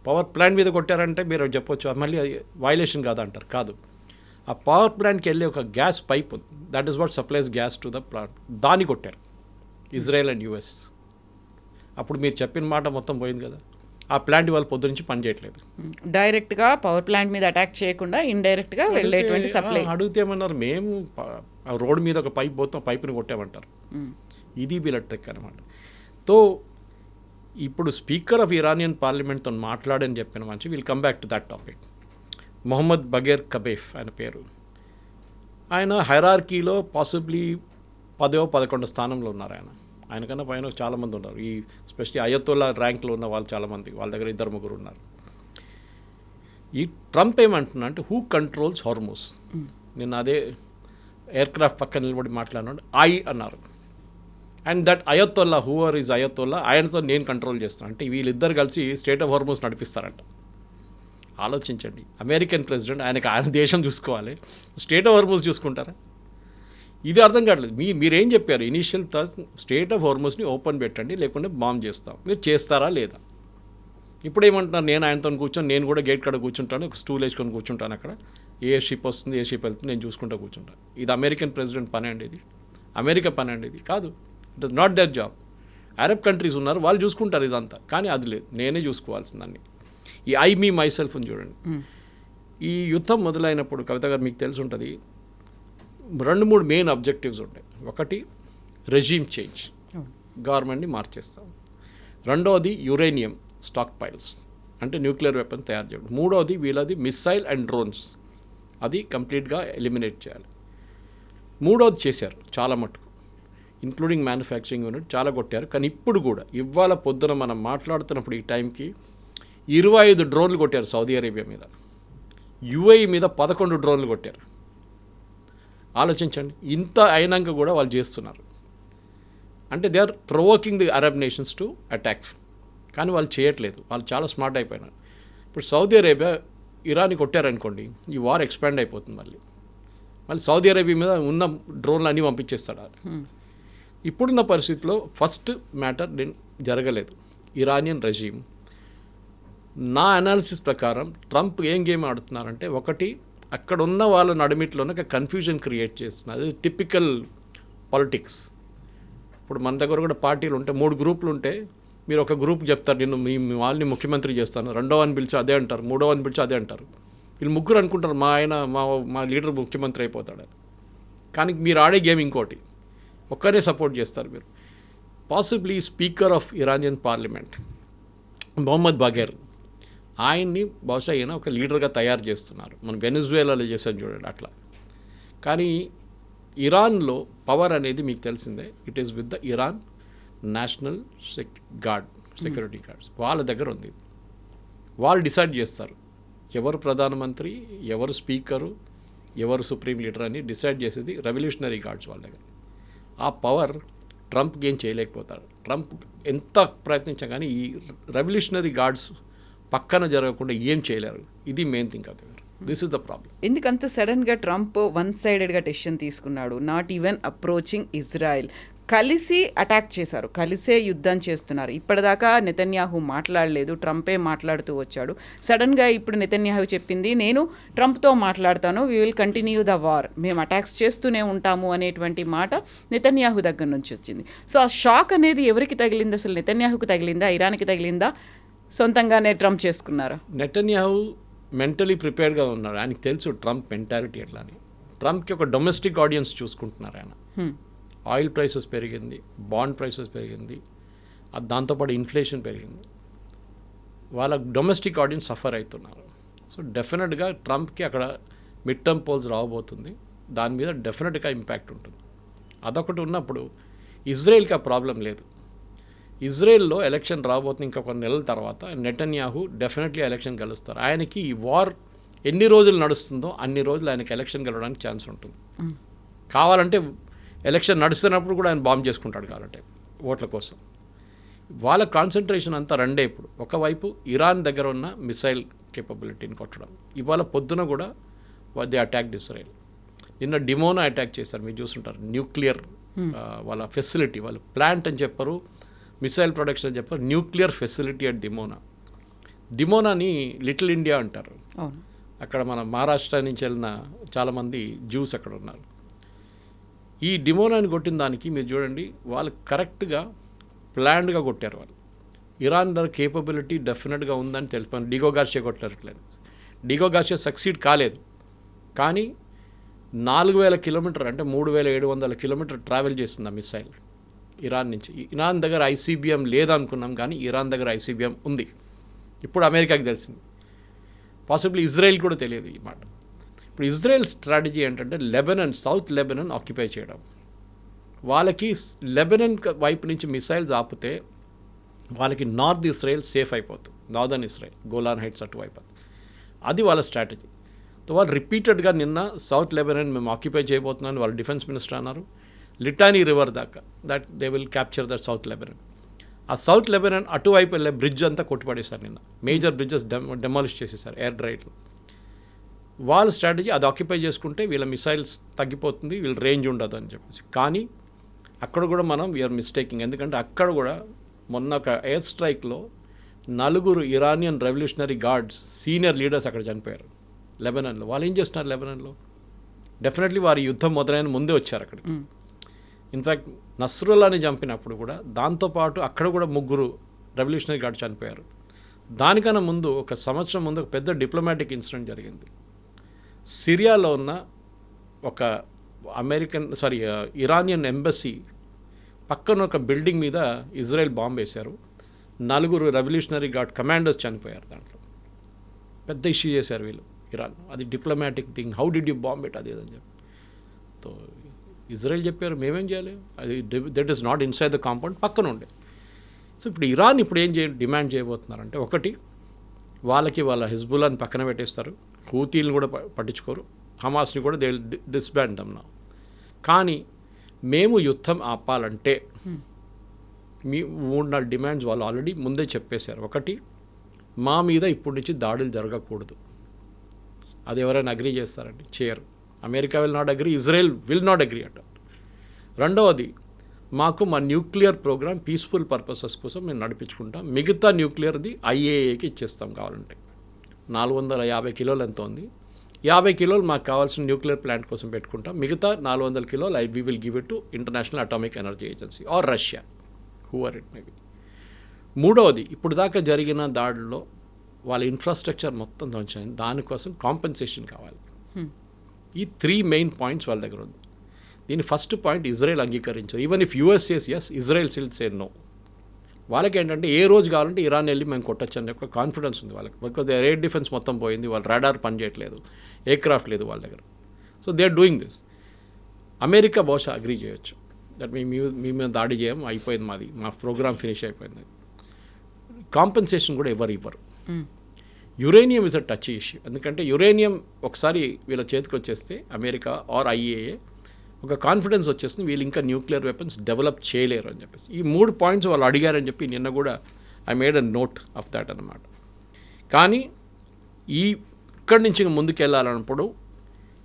[SPEAKER 3] పవర్ ప్లాంట్ మీద కొట్టారంటే మీరు చెప్పొచ్చు మళ్ళీ అది వైలేషన్ కాదా అంటారు. కాదు, ఆ పవర్ ప్లాంట్కి వెళ్ళి ఒక గ్యాస్ పైప్ ఉంది, that is what supplies gas to the plant, దాన్ని కొట్టారు ఇజ్రాయెల్ అండ్ యుఎస్. అప్పుడు మీరు చెప్పిన మాట మొత్తం పోయింది కదా. ఆ ప్లాంట్ వాళ్ళ పొద్దు నుంచి పనిచేయట్లేదు.
[SPEAKER 2] డైరెక్ట్గా పవర్ ప్లాంట్ మీద అటాక్ చేయకుండా ఇండైరెక్ట్గా వెళ్ళేటువంటి సప్లై.
[SPEAKER 3] అడిగితే ఏమన్నారు, మేము రోడ్ మీద ఒక పైప్ పోతాం, పైపుని కొట్టామంటారు. ఇది వీళ్ళ ట్రిక్ అనమాట. తో ఇప్పుడు స్పీకర్ ఆఫ్ ఇరానియన్ పార్లమెంట్తో మాట్లాడని చెప్పిన మంచి, will come back to that topic. Mohammad Bagher కబేఫ్ ఆయన పేరు. ఆయన హైరార్కీలో పాసిబ్లీ 10వ-11వ స్థానంలో ఉన్నారు. ఆయనకన్నా పైన చాలామంది ఉన్నారు. ఈ స్పెషల్లీ అయతోల్లా ర్యాంక్లో ఉన్న వాళ్ళు చాలామంది, వాళ్ళ దగ్గర 2-3 ఉన్నారు. ఈ ట్రంప్ ఏమంటున్నా అంటే హూ కంట్రోల్స్ హార్మోస్. నిన్న అదే ఎయిర్క్రాఫ్ట్ పక్కన నిలబడి మాట్లాడినాడు, అన్నారు. And that Ayatollah, whoever is Ayatollah, ఆయనతో నేను కంట్రోల్ చేస్తాను అంటే వీళ్ళిద్దరు కలిసి స్టేట్ ఆఫ్ హార్మోస్ నడిపిస్తారంట. ఆలోచించండి, అమెరికన్ ప్రెసిడెంట్, ఆయన దేశం చూసుకోవాలి, స్టేట్ ఆఫ్ హార్మోస్ చూసుకుంటారా? ఇది అర్థం కావట్లేదు. మీరేం చెప్పారు ఇనీషియల్ స్టేట్ ఆఫ్ హార్మోస్ని ఓపెన్ పెట్టండి, లేకుంటే బాంబ్ చేస్తాం. మీరు చేస్తారా లేదా? ఇప్పుడు ఏమంటున్నారు, నేను ఆయనతో కూర్చొని నేను కూడా గేట్ కాడ కూర్చుంటాను, ఒక స్టూల్ వేసుకొని కూర్చుంటాను, అక్కడ ఏ షిప్ వస్తుంది, ఏ షిప్ వెళ్తుంది, నేను చూసుకుంటూ కూర్చుంటాను. ఇది అమెరికన్ ప్రెసిడెంట్ పని అండి, ఇది అమెరికా పని అండి, ఇది కాదు. It is not there job. Arab countries ఉన్నారు, వాళ్ళు చూసుకుంటారు ఇదంతా, కానీ అది లేదు, నేనే చూసుకోవాల్సిందాన్ని. ఈ ఐ మీ మై సెల్ఫ్ అని చూడండి. ఈ యుద్ధం మొదలైనప్పుడు కవిత గారు మీకు తెలిసి ఉంటుంది, 2-3 మెయిన్ అబ్జెక్టివ్స్ ఉంటాయి. ఒకటి, రెజీమ్ చేంజ్, గవర్నమెంట్ని మార్చేస్తాం. రెండవది, యురేనియం స్టాక్ పైల్స్, అంటే న్యూక్లియర్ వెపన్ తయారు చేయడం. మూడవది, వీళ్ళది మిస్సైల్ అండ్ డ్రోన్స్, అది కంప్లీట్గా ఎలిమినేట్ చేయాలి. మూడవది చేశారు చాలా మటుకు, ఇంక్లూడింగ్ మ్యానుఫ్యాక్చరింగ్ యూనిట్ చాలా కొట్టారు. కానీ ఇప్పుడు కూడా ఇవాళ పొద్దున మనం మాట్లాడుతున్నప్పుడు ఈ టైంకి 25 డ్రోన్లు కొట్టారు సౌదీ అరేబియా మీద, యుఏఈ మీద 11 డ్రోన్లు కొట్టారు. ఆలోచించండి, ఇంత అయినాక కూడా వాళ్ళు చేస్తున్నారు. అంటే they are provoking the Arab nations to attack. కానీ వాళ్ళు చేయట్లేదు, వాళ్ళు చాలా స్మార్ట్ అయిపోయినారు. ఇప్పుడు సౌదీ అరేబియా ఇరాన్ని కొట్టారనుకోండి, ఈ వార్ ఎక్స్పాండ్ అయిపోతుంది. మళ్ళీ సౌదీ అరేబియా మీద ఉన్న డ్రోన్లు అన్నీ పంపించేస్తాడు. ఇప్పుడున్న పరిస్థితిలో ఫస్ట్ మ్యాటర్ జరగలేదు, ఇరానియన్ రెజీమ్. నా అనాలిసిస్ ప్రకారం ట్రంప్ ఏం గేమ్ ఆడుతున్నారంటే, ఒకటి, అక్కడ ఉన్న వాళ్ళ నడిమిట్లోనే ఒక కన్ఫ్యూజన్ క్రియేట్ చేస్తున్నారు. అది టిపికల్ పాలిటిక్స్. ఇప్పుడు మన దగ్గర కూడా పార్టీలు ఉంటే 3 గ్రూపులు ఉంటే, మీరు ఒక గ్రూప్ చెప్తారు నేను మీ వాళ్ళని ముఖ్యమంత్రి చేస్తాను, రెండోవని పిలిచి అదే అంటారు, మూడోవని పిలిచి అదే అంటారు. వీళ్ళు ముగ్గురు అనుకుంటారు మా లీడర్ ముఖ్యమంత్రి అయిపోతాడు. కానీ మీరు ఆడే గేమ్ ఇంకోటి, ఒక్కరే సపోర్ట్ చేస్తారు మీరు. Possibly speaker of Iranian parliament Mohammad Bagher, ఆయన్ని బహుశా ఈయన ఒక లీడర్గా తయారు చేస్తున్నారు. మనం వెనిజువేలాలో చేసాం చూడండి అట్లా. కానీ ఇరాన్లో పవర్ అనేది మీకు తెలిసిందే, it is with the Iran national security guards. వాళ్ళ దగ్గర ఉంది. వాళ్ళు డిసైడ్ చేస్తారు ఎవరు ప్రధానమంత్రి, ఎవరు స్పీకరు, ఎవరు సుప్రీం లీడర్ అని డిసైడ్ చేసేది రెవల్యూషనరీ గార్డ్స్ వాళ్ళ దగ్గర. ఆ పవర్ ట్రంప్కి ఏం చేయలేకపోతాడు. ట్రంప్ ఎంత ప్రయత్నించా కానీ ఈ రెవల్యూషనరీ గార్డ్స్ పక్కన జరగకుండా ఏం చేయలేరు. ఇది మెయిన్ థింగ్ అవుతుంది. This is the problem.
[SPEAKER 2] ఎందుకంత సడన్గా ట్రంప్ వన్ సైడెడ్గా డెసిషన్ తీసుకున్నాడు? Not even approaching Israel. కలిసి అటాక్ చేశారు, కలిసే యుద్ధం చేస్తున్నారు. ఇప్పటిదాకా నెతన్యాహు మాట్లాడలేదు, ట్రంపే మాట్లాడుతూ వచ్చాడు. సడన్గా ఇప్పుడు నెతన్యాహు చెప్పింది నేను ట్రంప్తో మాట్లాడతాను, we will continue the war, మేము అటాక్స్ చేస్తూనే ఉంటాము అనేటువంటి మాట నెతన్యాహు దగ్గర నుంచి వచ్చింది. సో ఆ షాక్ అనేది ఎవరికి తగిలింది? అసలు నెతన్యాహుకు తగిలిందా, ఇరాన్కి తగిలిందా, సొంతంగానే ట్రంప్ చేసుకున్నారా?
[SPEAKER 3] నెతన్యాహు మెంటలీ ప్రిపేర్డ్గా ఉన్నాడు. ఆయనకి తెలుసు ట్రంప్ మెంటాలిటీ ఎట్లా అని. ట్రంప్కి ఒక డొమెస్టిక్ ఆడియన్స్ చూసుకుంటున్నారు ఆయన. ఆయిల్ ప్రైసెస్ పెరిగింది, బాండ్ ప్రైసెస్ పెరిగింది, దాంతోపాటు ఇన్ఫ్లేషన్ పెరిగింది. వాళ్ళ డొమెస్టిక్ ఆడియన్స్ సఫర్ అవుతున్నారు. సో డెఫినెట్గా ట్రంప్కి అక్కడ మిడ్ టర్మ్ పోల్స్ రావబోతుంది, దాని మీద డెఫినెట్గా ఇంపాక్ట్ ఉంటుంది. అదొకటి ఉన్నప్పుడు ఇజ్రాయెల్కి ఆ ప్రాబ్లం లేదు. ఇజ్రాయెల్లో ఎలక్షన్ రాబోతుంది ఇంకా కొన్ని నెలల తర్వాత. నెతన్యాహు డెఫినెట్లీ ఎలక్షన్ గెలుస్తారు. ఆయనకి ఈ వార్ ఎన్ని రోజులు నడుస్తుందో అన్ని రోజులు ఆయనకి ఎలక్షన్ గెలవడానికి ఛాన్స్ ఉంటుంది. కావాలంటే ఎలక్షన్ నడుస్తున్నప్పుడు కూడా ఆయన బాంబ్ చేసుకుంటాడు కావాలంటే ఓట్ల కోసం. వాళ్ళ కాన్సన్ట్రేషన్ అంతా రెండే ఇప్పుడు. ఒకవైపు ఇరాన్ దగ్గర ఉన్న మిసైల్ కేపబిలిటీని కొట్టడం. ఇవాళ పొద్దున కూడా దే అటాక్డ్ ఇజ్రాయెల్. నిన్న డిమోనా అటాక్ చేశారు, మీరు చూస్తుంటారు. న్యూక్లియర్ వాళ్ళ ఫెసిలిటీ, వాళ్ళ ప్లాంట్ అని చెప్పారు, మిసైల్ ప్రొడక్షన్ అని చెప్పారు. న్యూక్లియర్ ఫెసిలిటీ అట్ డిమోనాని లిటిల్ ఇండియా అంటారు. అక్కడ మన మహారాష్ట్ర నుంచి వెళ్ళిన చాలామంది జ్యూస్ అక్కడ ఉన్నారు. ఈ డిమోనాని కొట్టిన దానికి మీరు చూడండి, వాళ్ళు కరెక్ట్గా ప్లాన్డ్గా కొట్టారు. వాళ్ళు ఇరాన్ దగ్గర కేపబిలిటీ డెఫినెట్గా ఉందని తెలిపాను. డిగో గార్షియా కొట్టారు. డిగో గార్షియా సక్సీడ్ కాలేదు, కానీ 4000 కిలోమీటర్ అంటే 3700 కిలోమీటర్ ట్రావెల్ చేస్తుంది ఆ మిసైల్ ఇరాన్ నుంచి. ఇరాన్ దగ్గర ఐసీబీఎం లేదనుకున్నాం, కానీ ఇరాన్ దగ్గర ఐసీబీఎం ఉంది. ఇప్పుడు అమెరికాకి తెలిసింది, పాసిబ్లీ ఇజ్రాయెల్ కూడా తెలియదు ఈ మాట. ఇప్పుడు ఇజ్రాయెల్ స్ట్రాటజీ ఏంటంటే లెబనన్, సౌత్ లెబనన్ ఆక్యుపై చేయడం. వాళ్ళకి లెబనన్ వైపు నుంచి మిసైల్స్ ఆపితే వాళ్ళకి నార్త్ ఇజ్రాయెల్ సేఫ్ అయిపోతుంది, నార్దర్న్ ఇజ్రాయెల్, గోలాన్ హైట్స్ అటువైపు. అది వాళ్ళ స్ట్రాటజీ. సో వాళ్ళు రిపీటెడ్గా నిన్న సౌత్ లెబనన్ మేము ఆక్యుపై చేయబోతున్నాను వాళ్ళ డిఫెన్స్ మినిస్టర్ అన్నారు. లిటానీ రివర్ దాకా that they will capture that south Lebanon. ఆ సౌత్ లెబనన్ అటువైపు వెళ్ళే బ్రిడ్జ్ అంతా కొట్టుపడేశారు నిన్న. మేజర్ బ్రిడ్జెస్ డెమాలిష్ చేసేసారు ఎయిర్ రైడ్లో. వాళ్ళ స్ట్రాటజీ అది ఆక్యుపై చేసుకుంటే వీళ్ళ మిసైల్స్ తగ్గిపోతుంది, వీళ్ళ రేంజ్ ఉండదు అని చెప్పేసి. కానీ అక్కడ కూడా మనం వీఆర్ మిస్టేకింగ్. ఎందుకంటే అక్కడ కూడా మొన్న ఒక ఎయిర్ స్ట్రైక్లో 4 Iranian revolutionary guards senior leaders అక్కడ చనిపోయారు లెబనాన్లో. వాళ్ళు ఏం చేస్తున్నారు లెబనాన్లో? డెఫినెట్లీ వారి యుద్ధం మొదలైన ముందే వచ్చారు అక్కడికి. ఇన్ఫ్యాక్ట్ నస్రుల్లాని చంపినప్పుడు కూడా దాంతోపాటు అక్కడ కూడా 3 రెవల్యూషనరీ గార్డ్ చనిపోయారు. దానికన్నా ముందు ఒక సంవత్సరం ముందు ఒక పెద్ద డిప్లొమాటిక్ ఇన్సిడెంట్ జరిగింది. సిరియాలో ఉన్న ఒక ఇరానియన్ ఎంబసీ పక్కన ఒక బిల్డింగ్ మీద ఇజ్రాయెల్ బాంబు వేశారు. 4 రెవల్యూషనరీ గార్డ్ కమాండర్స్ చనిపోయారు. దాంట్లో పెద్ద ఇష్యూ చేశారు వీళ్ళు ఇరాన్. అది diplomatic thing, how did you bomb it, అది అని చెప్పి. సో ఇజ్రాయెల్ చెప్పారు మేమేం చేయాలి, అది that is not inside the compound, పక్కన ఉండే. సో ఇప్పుడు ఇరాన్ ఇప్పుడు ఏం డిమాండ్ చేయబోతున్నారంటే, ఒకటి వాళ్ళకి వాళ్ళ హిజ్బుల్లాని పక్కన పెట్టేస్తారు, హూతీలను కూడా పట్టించుకోరు, హమాస్ని కూడా దే డిస్బ్యాండ్ దమ్ నౌ. కానీ మేము యుద్ధం ఆపాలంటే మీ 3-4 డిమాండ్స్ వాళ్ళు ఆల్రెడీ ముందే చెప్పేశారు. ఒకటి, మా మీద ఇప్పటి నుంచి దాడులు జరగకూడదు. అది ఎవరైనా అగ్రీ చేస్తారండి? చేయరు. America will not agree, Israel will not agree అట. రెండవది, మాకు మా న్యూక్లియర్ ప్రోగ్రామ్ పీస్ఫుల్ పర్పసెస్ కోసం మేము నడిపించుకుంటాం, మిగతా న్యూక్లియర్ది ఐఏఏకి ఇచ్చేస్తాం కావాలంటే. 450 కిలోలు ఎంత ఉంది, 50 కిలోలు మాకు కావాల్సిన న్యూక్లియర్ ప్లాంట్ కోసం పెట్టుకుంటాం, మిగతా 400 కిలోలు we will give it to International Atomic Energy Agency or Russia, whoever it may be. మూడవది, ఇప్పుడు దాకా జరిగిన దాడుల్లో వాళ్ళ ఇన్ఫ్రాస్ట్రక్చర్ మొత్తం ధ్వంసమైంది, దానికోసం కాంపెన్సేషన్ కావాలి. ఈ 3 మెయిన్ పాయింట్స్ వాళ్ళ దగ్గర ఉంది. దీని ఫస్ట్ పాయింట్ ఇజ్రాయెల్ అంగీకరించారు. Even if US says yes, Israel still say no. వాళ్ళకి ఏంటంటే ఏ రోజు కావాలంటే ఇరాన్ వెళ్ళి మేము కొట్టచ్చు అనే ఒక కాన్ఫిడెన్స్ ఉంది వాళ్ళకి. బికాజ్ ఎయిర్ డిఫెన్స్ మొత్తం పోయింది, వాళ్ళ రాడార్ పనిచేయట్లేదు, ఎయిర్ క్రాఫ్ట్ లేదు వాళ్ళ దగ్గర. So they are doing this. America బహుశా అగ్రీ చేయొచ్చు దట్ మీ మీద దాడి చేయం, అయిపోయింది మాది, మా ప్రోగ్రామ్ ఫినిష్ అయిపోయింది. కాంపెన్సేషన్ కూడా ఎవరు ఇవ్వరు. Uranium is a touch issue. ఎందుకంటే యురేనియం ఒకసారి వీళ్ళ చేతికి వచ్చేస్తే అమెరికా ఆర్ ఐఏఏ ఒక కాన్ఫిడెన్స్ వచ్చేస్తుంది, వీళ్ళు ఇంకా న్యూక్లియర్ వెపన్స్ డెవలప్ చేయలేరు అని చెప్పేసి. ఈ 3 పాయింట్స్ వాళ్ళు అడిగారని చెప్పి నిన్న కూడా I made a note of that అన్నమాట. కానీ ఇక్కడి నుంచి ముందుకు వెళ్ళాలన్నప్పుడు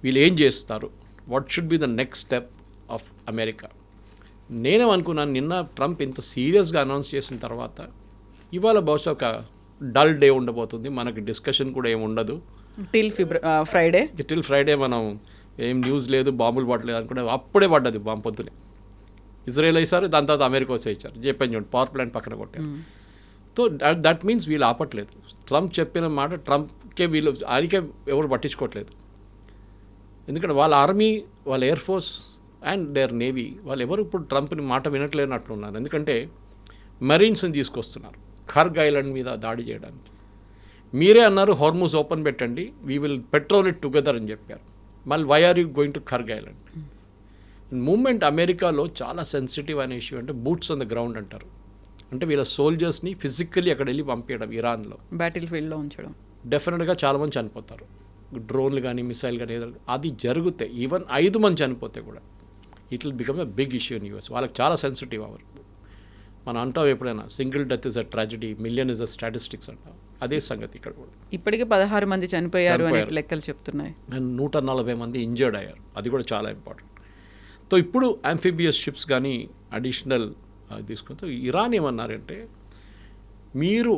[SPEAKER 3] వీళ్ళు ఏం చేస్తారు, what should be the next step of America. నేనేమనుకున్నాను, నిన్న ట్రంప్ ఇంత సీరియస్గా అనౌన్స్ చేసిన తర్వాత ఇవాళ బహుశా ఒక డల్ డే ఉండబోతుంది, మనకి డిస్కషన్ కూడా ఏమి ఉండదు
[SPEAKER 2] టిల్ ఫ్రైడే మనం ఏం న్యూస్ లేదు, బాంబులు పడలేదు అనుకుంటే అప్పుడే పడ్డది బాంబు పొద్దునే. ఇజ్రాయెల్ వేసారు, దాని తర్వాత అమెరికా వచ్చి ఇచ్చారు, చెప్పాను చూడండి, పవర్ ప్లాంట్ పక్కన కొట్టారు. సో దట్ మీన్స్ వీళ్ళు ఆపట్లేదు. ట్రంప్ చెప్పిన మాట ట్రంప్కే వీళ్ళు ఆయనకే ఎవరు పట్టించుకోవట్లేదు. ఎందుకంటే వాళ్ళ ఆర్మీ, వాళ్ళ air force and their navy వాళ్ళు ఎవరు ఇప్పుడు ట్రంప్ని మాట వినట్లేనట్లున్నారు. ఎందుకంటే మరీన్స్ని తీసుకొస్తున్నారు ఖర్గ్ ఐలాండ్ మీద దాడి చేయడానికి. మీరే అన్నారు హార్మూజ్ ఓపెన్ పెట్టండి, we will patrol it together అని చెప్పారు. మళ్ళీ why are you going to Kharg island? Moment అమెరికాలో చాలా సెన్సిటివ్ అనే ఇష్యూ అంటే బూట్స్ ఆన్ ద గ్రౌండ్ అంటారు. అంటే వీళ్ళ సోల్జర్స్ని ఫిజికల్లీ అక్కడ వెళ్ళి పంపించడం, ఇరాన్లో బ్యాటిల్ ఫీల్డ్లో ఉంచడం.
[SPEAKER 3] డెఫినెట్గా చాలామంది చనిపోతారు, డ్రోన్లు కానీ మిసైల్ కానీ ఏదో అది జరిగితే ఈవెన్ 5 మంది చనిపోతే కూడా it will become a big issue in US. వాళ్ళకి చాలా సెన్సిటివ్ అవర్. మనం అంటాం ఎప్పుడైనా single death is a tragedy, million is a statistics అంటాం. అదే సంగతి ఇక్కడ కూడా.
[SPEAKER 2] ఇప్పటికే 16 మంది చనిపోయారు అని లెక్కలు చెప్తున్నాయి,
[SPEAKER 3] అండ్ 140 మంది ఇంజర్డ్ అయ్యారు. అది కూడా చాలా ఇంపార్టెంట్. సో ఇప్పుడు ఆంఫిబియస్ షిప్స్ కానీ అడిషనల్ తీసుకుంటే ఇరాన్ ఏమన్నారంటే, మీరు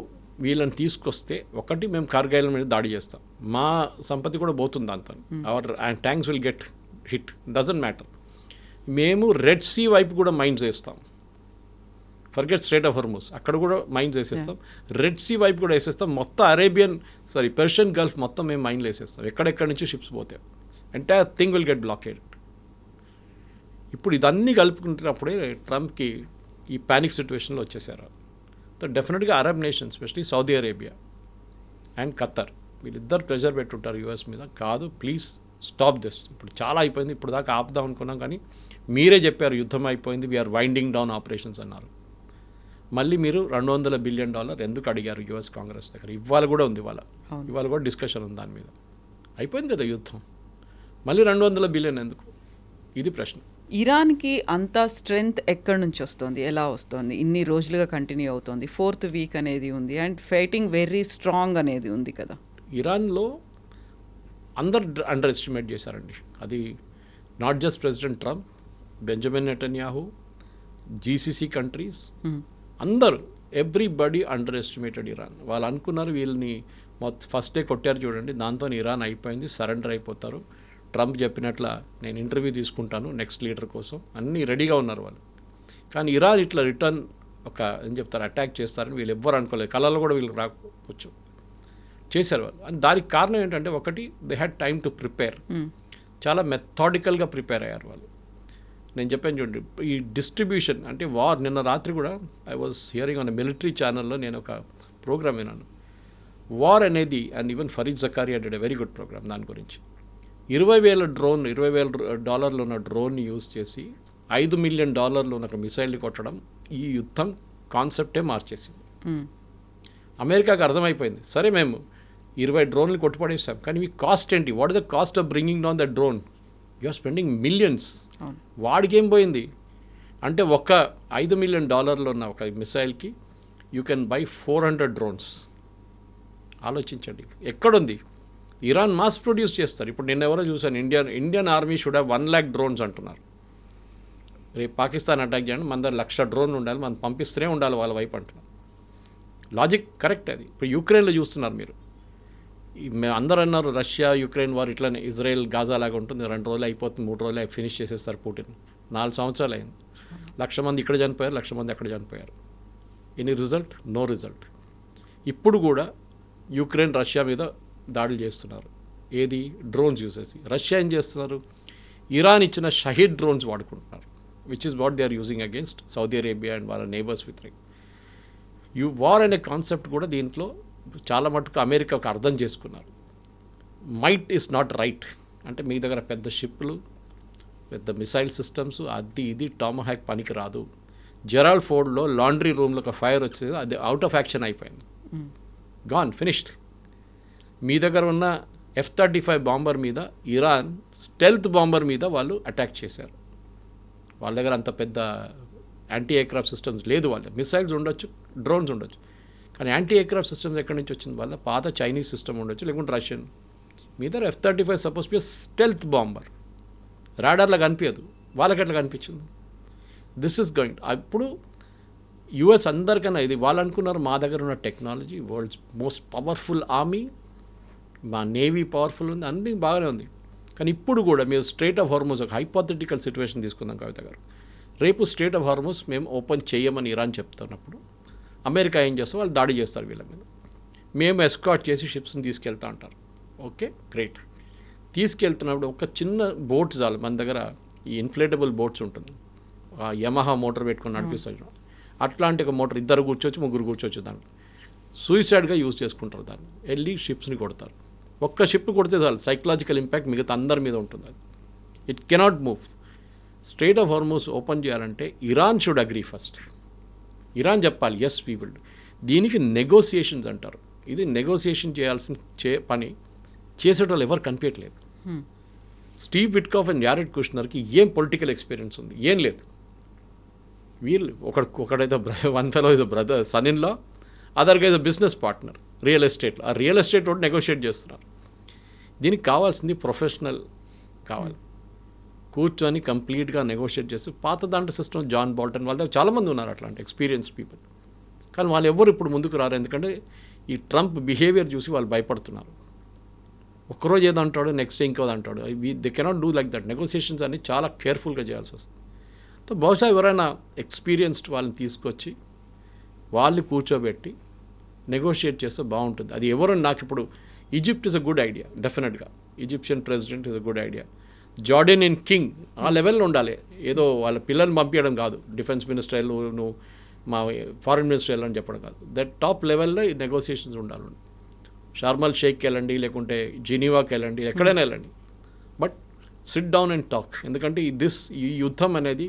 [SPEAKER 3] వీళ్ళని తీసుకొస్తే ఒకటి మేము కార్గిల్ మీద దాడి చేస్తాం, మా సంపత్తి కూడా పోతుంది దాంతో, our tanks will get hit, doesn't matter. మేము రెడ్ సీ వైపు కూడా మైన్స్ వేస్తాం, ఫర్గెట్ స్ట్రైట్ ఆఫ్ హార్మూజ్, అక్కడ కూడా మైన్స్ వేసేస్తాం, రెడ్ సీ వైపు కూడా వేసేస్తాం, మొత్తం పర్షియన్ గల్ఫ్ మొత్తం మేము మైన్లు వేసేస్తాం, ఎక్కడెక్కడి నుంచి షిప్స్ పోతాయి, entire thing will get blockade. ఇప్పుడు ఇదన్నీ కలుపుకుంటున్నప్పుడే ట్రంప్కి ఈ ప్యానిక్ సిచ్యువేషన్లో వచ్చేసారు. సో డెఫినెట్గా Arab nations, especially Saudi Arabia and Khattar, వీళ్ళిద్దరు ప్రెజర్ పెట్టుంటారు యూఎస్ మీద, కాదు ప్లీజ్ స్టాప్ దిస్, ఇప్పుడు చాలా అయిపోయింది, ఇప్పుడు దాకా ఆపుదాం అనుకున్నాం కానీ మీరే చెప్పారు యుద్ధం అయిపోయింది, వీఆర్ వైండింగ్ డౌన్ ఆపరేషన్స్ అన్నారు. మళ్ళీ మీరు $200 బిలియన్ ఎందుకు అడిగారు యూఎస్ కాంగ్రెస్ దగ్గర? ఇవాళ కూడా ఉంది, ఇవాళ కూడా డిస్కషన్ ఉంది దాని మీద. అయిపోయింది కదా యుద్ధం, మళ్ళీ $200 బిలియన్ ఎందుకు? ఇది ప్రశ్న.
[SPEAKER 2] ఇరాన్కి అంత స్ట్రెంగ్త్ ఎక్కడి నుంచి వస్తుంది, ఎలా వస్తుంది? ఇన్ని రోజులుగా కంటిన్యూ అవుతుంది, 4th వీక్ అనేది ఉంది, అండ్ ఫైటింగ్ వెరీ స్ట్రాంగ్ అనేది ఉంది కదా.
[SPEAKER 3] ఇరాన్లో అందరు అండర్ ఎస్టిమేట్ చేశారండి. అది not just president Trump, Benjamin Netanyahu, GCC countries, అందరూ ఎవ్రీబడి అండర్ ఎస్టిమేటెడ్ ఇరాన్. వాళ్ళు అనుకున్నారు వీళ్ళని ఫస్ట్ డే కొట్టారు చూడండి, దాంతో ఇరాన్ అయిపోయింది, సరెండర్ అయిపోతారు, ట్రంప్ చెప్పినట్ల నేను ఇంటర్వ్యూ తీసుకుంటాను నెక్స్ట్ లీడర్ కోసం, అన్నీ రెడీగా ఉన్నారు వాళ్ళు. కానీ ఇరాన్ ఇట్లా రిటర్న్ ఏం చెప్తారు అటాక్ చేస్తారని వీళ్ళు ఎవ్వరు అనుకోలేదు, కళలో కూడా వీళ్ళు రాకపోవచ్చు, చేశారు వాళ్ళు. అండ్ దానికి కారణం ఏంటంటే, ఒకటి they had time to prepare, చాలా మెథాడికల్గా ప్రిపేర్ అయ్యారు వాళ్ళు. నేను చెప్పాను చూడండి, ఈ డిస్ట్రిబ్యూషన్ అంటే వార్, నిన్న రాత్రి కూడా I was hearing on military ఛానల్లో నేను ఒక ప్రోగ్రామ్ విన్నాను, వార్ అనేది, and even Fareed Zakaria did a very good program దాని గురించి. $20,000 ఉన్న డ్రోన్ని యూజ్ చేసి $5 మిలియన్ ఉన్న ఒక మిసైల్ని కొట్టడం ఈ యుద్ధం కాన్సెప్టే మార్చేసింది. అమెరికాకి అర్థమైపోయింది, సరే మేము 20 డ్రోన్లు కొట్టుపడేసాం, కానీ మీ కాస్ట్ ఏంటి? What is the cost of bringing down the drone? You are spending millions. వాడికి ఏం పోయింది అంటే, ఒక $5 మిలియన్ ఉన్న ఒక మిసైల్కి యూ కెన్ బై 400 డ్రోన్స్. ఆలోచించండి ఎక్కడుంది. ఇరాన్ మాస్ ప్రొడ్యూస్ చేస్తారు. ఇప్పుడు నిన్న ఎవరో చూసాను, Indian army should have 1 lakh drones అంటున్నారు. రేపు పాకిస్తాన్ అటాక్ చేయండి, మన దగ్గర 1,00,000 డ్రోన్లు ఉండాలి, మనం పంపిస్తూనే ఉండాలి వాళ్ళ వైపు అంటున్నారు. లాజిక్ కరెక్ట్ అది. ఇప్పుడు యుక్రెయిన్లో చూస్తున్నారు మీరు, మేము అందరూ అన్నారు రష్యా యుక్రెయిన్ వారు ఇట్లానే ఇజ్రాయెల్ గాజా లాగా ఉంటుంది, 2 రోజులు అయిపోతుంది, 3 రోజులు ఫినిష్ చేసేస్తారు పుటిన్. 4 సంవత్సరాలు అయింది, 1,00,000 మంది ఇక్కడ చనిపోయారు, 1,00,000 మంది అక్కడ చనిపోయారు. Any result? No result. ఇప్పుడు కూడా యుక్రెయిన్ రష్యా మీద దాడులు చేస్తున్నారు, ఏది డ్రోన్స్ యూజ్ చేసి. రష్యా ఏం చేస్తున్నారు, ఇరాన్ ఇచ్చిన షహీద్ డ్రోన్స్ వాడుకుంటున్నారు, which is what they are using against Saudi Arabia and వాళ్ళ నేబర్స్ విత్ రింగ్. వార్ అనే కాన్సెప్ట్ కూడా దీంట్లో చాలా మటుకు అమెరికా ఒక అర్థం చేసుకున్నారు. మైట్ ఈస్ నాట్ రైట్ అంటే మీ దగ్గర పెద్ద షిప్లు, పెద్ద మిసైల్ సిస్టమ్స్, అది ఇది టామహాక్ పనికి రాదు. జెరాల్డ్ ఫోర్డ్లో లాండ్రీ రూమ్లో ఒక ఫైర్ వచ్చేది, అది అవుట్ ఆఫ్ యాక్షన్ అయిపోయింది, గాన్ ఫినిష్డ్. మీ దగ్గర ఉన్న F-35 బాంబర్ మీద ఇరాన్ స్టెల్త్ బాంబర్ మీద వాళ్ళు అటాక్ చేశారు. వాళ్ళ దగ్గర అంత పెద్ద యాంటీ ఎయిర్క్రాఫ్ట్ సిస్టమ్స్ లేదు. వాళ్ళ మిసైల్స్ ఉండొచ్చు, డ్రోన్స్ ఉండొచ్చు, కానీ యాంటీ ఎయిర్క్రాఫ్ట్ సిస్టమ్స్ ఎక్కడి నుంచి వచ్చింది? వాళ్ళ పాత చైనీస్ సిస్టమ్ ఉండొచ్చు, లేకుంటే రష్యన్. మీ దగ్గర F-35 suppose B stealth bomber, రాడార్లా కనిపించదు, వాళ్ళకి ఎట్లా కనిపించింది? This is going. అప్పుడు యుఎస్ అందరికన్నా ఇది వాళ్ళు అనుకున్నారు, మా దగ్గర ఉన్న technology world's most powerful army, మా నేవీ పవర్ఫుల్ ఉంది, అన్నీ బాగానే ఉంది. కానీ ఇప్పుడు కూడా మీరు స్ట్రేట్ ఆఫ్ హార్మోస్ ఒక హైపోథెటికల్ సిచ్యువేషన్ తీసుకుందాం కవిత గారు. రేపు స్ట్రేట్ ఆఫ్ హార్మోస్ మేము ఓపెన్ చేయమని ఇరాన్ చెప్తున్నప్పుడు అమెరికా ఏం చేస్తాం? వాళ్ళు దాడి చేస్తారు వీళ్ళ మీద. మేము ఎస్కాట్ చేసి షిప్స్ని తీసుకెళ్తా అంటారు. Okay, great. తీసుకెళ్తున్నప్పుడు ఒక చిన్న బోట్ చాలు. మన దగ్గర ఈ ఇన్ఫ్లేటబుల్ బోట్స్ ఉంటుంది, యమహా మోటార్ పెట్టుకొని నడిపిస్తారు. అట్లాంటి ఒక మోటార్ ఇద్దరు కూర్చోవచ్చు, ముగ్గురు కూర్చోవచ్చు. దాంట్లో సూయిసైడ్గా యూజ్ చేసుకుంటారు. దాన్ని వెళ్ళి షిప్స్ని కొడతారు. ఒక్క షిప్ కొడితే చాలు, సైకలాజికల్ ఇంపాక్ట్ మిగతా అందరి మీద ఉంటుంది. అది it cannot move. Strait of Hormuz open చేయాలంటే Iran should agree first. Iran చెప్పాలి ఎస్ వీ విల్. దీనికి నెగోసియేషన్స్ అంటారు. ఇది నెగోసియేషన్ చేయాల్సిన పని చేసేటోళ్ళు ఎవరు కనిపించట్లేదు. స్టీవ్ విట్కాఫ్ అండ్ యారెడ్ కుష్నర్కి ఏం పొలిటికల్ ఎక్స్పీరియన్స్ ఉంది? ఏం లేదు. వీళ్ళు ఒకడైతే one fellow is brother, son in law, other guys business partner real ఎస్టేట్లో. ఆ రియల్ ఎస్టేట్ తోటి నెగోషియేట్ చేస్తున్నారు. దీనికి కావాల్సింది ప్రొఫెషనల్ కావాలి, కూర్చొని కంప్లీట్గా నెగోషియేట్ చేసి. పాత దాంట్లో సిస్టమ్ జాన్ బోల్టన్ వాళ్ళ దగ్గర చాలామంది ఉన్నారు అట్లాంటి ఎక్స్పీరియన్స్ పీపుల్, కానీ వాళ్ళు ఎవరు ఇప్పుడు ముందుకు రారు. ఎందుకంటే ఈ ట్రంప్ బిహేవియర్ చూసి వాళ్ళు భయపడుతున్నారు. ఒక్కరోజు ఏదో అంటాడు, నెక్స్ట్ డే ఇంకోది అంటాడు. They cannot do like that. Negotiations అన్ని చాలా కేర్ఫుల్గా చేయాల్సి వస్తుంది. సో బహుశా ఎవరైనా ఎక్స్పీరియన్స్డ్ వాళ్ళని తీసుకొచ్చి వాళ్ళు కూర్చోబెట్టి నెగోషియేట్ చేస్తే బాగుంటుంది. అది ఎవరు నాకు ఇప్పుడు Egypt is a good idea, డెఫినెట్గా Egyptian president is a good idea. Jordanian king ఆ లెవెల్లో ఉండాలి. ఏదో వాళ్ళ పిల్లల్ని పంపించడం కాదు, డిఫెన్స్ మినిస్టర్ నువ్వు మా ఫారిన్ మినిస్టర్ వెళ్ళని చెప్పడం కాదు. దట్ టాప్ లెవెల్లో ఈ నెగోసియేషన్స్ ఉండాలి. షార్మల్ షేక్కి వెళ్ళండి, లేకుంటే జెనీవాకి వెళ్ళండి, ఎక్కడైనా వెళ్ళండి, but SIT down and talk. ఎందుకంటే ఈ యుద్ధం అనేది